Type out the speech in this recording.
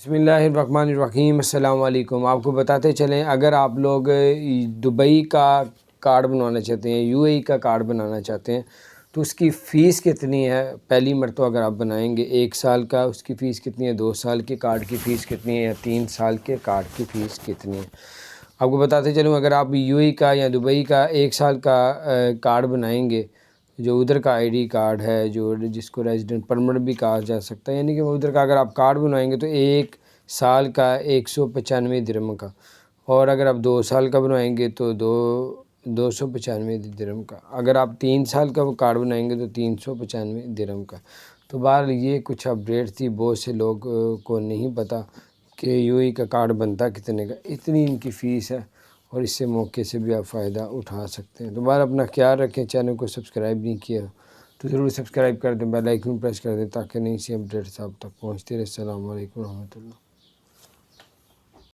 بسم اللہ الرحمن الرحیم۔ السلام علیکم۔ آپ کو بتاتے چلیں، اگر آپ لوگ دبئی کا کارڈ بنوانا چاہتے ہیں، یو اے ای کا کارڈ بنانا چاہتے ہیں تو اس کی فیس کتنی ہے؟ پہلی مرتبہ اگر آپ بنائیں گے 1 سال کا، اس کی فیس کتنی ہے؟ 2 سال کے کارڈ کی فیس کتنی ہے؟ یا 3 سال کے کارڈ کی فیس کتنی ہے؟ آپ کو بتاتے چلوں، اگر آپ یو اے ای کا یا دبئی کا 1 سال کا کارڈ بنائیں گے، جو ادھر کا آئی ڈی کارڈ ہے، جس کو ریزیڈنٹ پرمٹ بھی کہا جا سکتا ہے، یعنی کہ ادھر کا اگر آپ کارڈ بنوائیں گے تو 1 سال کا 195 درہم کا، اور اگر آپ 2 سال کا بنوائیں گے تو 295 درہم کا، اگر آپ 3 سال کا وہ کارڈ بنائیں گے تو 395 درہم کا۔ تو بہرحال یہ کچھ اپڈیٹ تھی، بہت سے لوگ کو نہیں پتہ کہ یو اے ای کا کارڈ بنتا کتنے کا، اتنی ان کی فیس ہے، اور اس سے موقع سے بھی آپ فائدہ اٹھا سکتے ہیں۔ دوبارہ اپنا خیال رکھیں، چینل کو سبسکرائب نہیں کیا تو ضرور سبسکرائب کر دیں، بیل آئیکن پریس کر دیں تاکہ نئی سی اپڈیٹس آپ تک پہنچتی رہے۔ السلام علیکم ورحمۃ اللہ۔